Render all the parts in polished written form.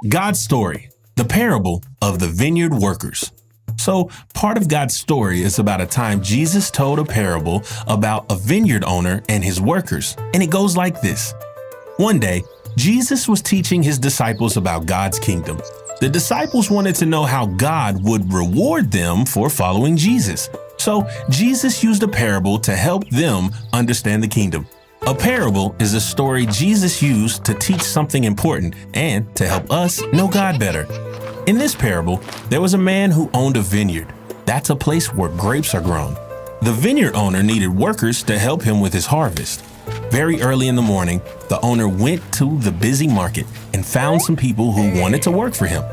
God's story, the parable of the vineyard workers. So, part of God's story is about a time Jesus told a parable about a vineyard owner and his workers, and it goes like this. One day, Jesus was teaching his disciples about God's kingdom. The disciples wanted to know how God would reward them for following Jesus. So, Jesus used a parable to help them understand the kingdom. A parable is a story Jesus used to teach something important and to help us know God better. In this parable, there was a man who owned a vineyard. That's a place where grapes are grown. The vineyard owner needed workers to help him with his harvest. Very early in the morning, the owner went to the busy market and found some people who wanted to work for him.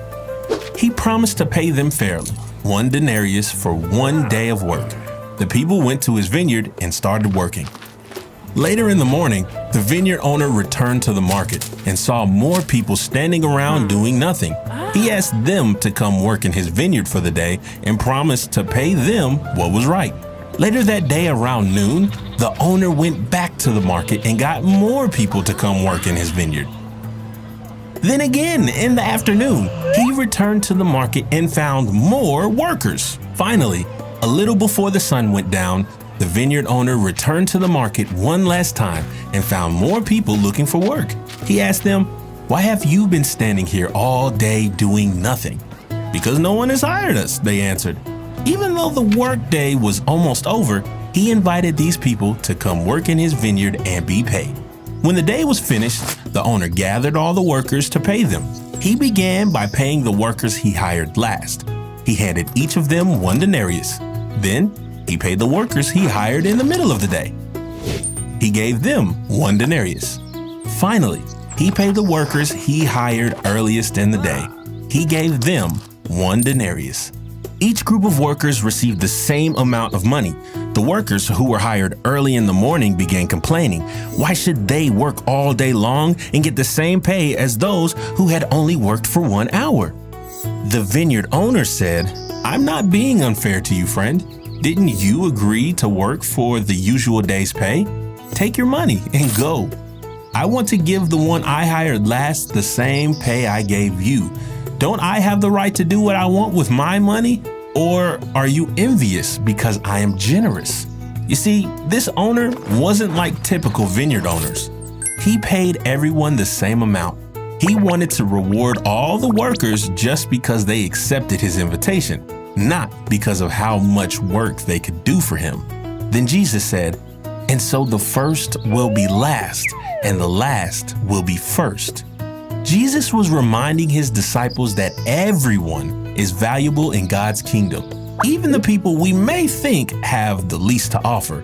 He promised to pay them fairly, 1 denarius for 1 day of work. The people went to his vineyard and started working. Later in the morning, the vineyard owner returned to the market and saw more people standing around doing nothing. He asked them to come work in his vineyard for the day and promised to pay them what was right. Later that day around noon, the owner went back to the market and got more people to come work in his vineyard. Then again, in the afternoon, he returned to the market and found more workers. Finally, a little before the sun went down, the vineyard owner returned to the market one last time and found more people looking for work. He asked them, "Why have you been standing here all day doing nothing?" "Because no one has hired us," they answered. Even though the workday was almost over, he invited these people to come work in his vineyard and be paid. When the day was finished, the owner gathered all the workers to pay them. He began by paying the workers he hired last. He handed each of them 1 denarius. Then, he paid the workers he hired in the middle of the day. He gave them 1 denarius. Finally, he paid the workers he hired earliest in the day. He gave them 1 denarius. Each group of workers received the same amount of money. The workers who were hired early in the morning began complaining. Why should they work all day long and get the same pay as those who had only worked for 1 hour? The vineyard owner said, "I'm not being unfair to you, friend. Didn't you agree to work for the usual day's pay? Take your money and go. I want to give the one I hired last the same pay I gave you. Don't I have the right to do what I want with my money? Or are you envious because I am generous?" You see, this owner wasn't like typical vineyard owners. He paid everyone the same amount. He wanted to reward all the workers just because they accepted his invitation, not because of how much work they could do for him. Then Jesus said, "And so the first will be last, and the last will be first." Jesus was reminding his disciples that everyone is valuable in God's kingdom, even the people we may think have the least to offer.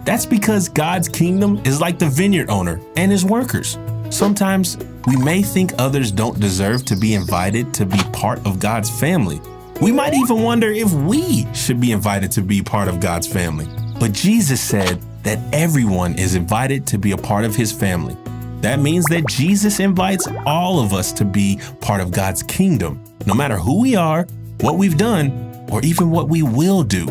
That's because God's kingdom is like the vineyard owner and his workers. Sometimes we may think others don't deserve to be invited to be part of God's family. We might even wonder if we should be invited to be part of God's family. But Jesus said that everyone is invited to be a part of his family. That means that Jesus invites all of us to be part of God's kingdom, no matter who we are, what we've done, or even what we will do.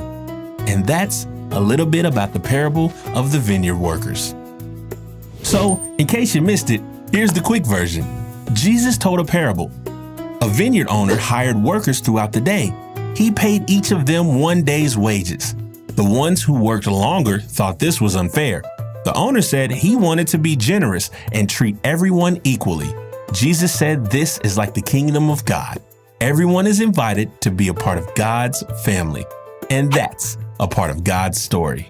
And that's a little bit about the parable of the vineyard workers. So, in case you missed it, here's the quick version. Jesus told a parable. A vineyard owner hired workers throughout the day. He paid each of them 1 day's wages. The ones who worked longer thought this was unfair. The owner said he wanted to be generous and treat everyone equally. Jesus said this is like the kingdom of God. Everyone is invited to be a part of God's family. And that's a part of God's story.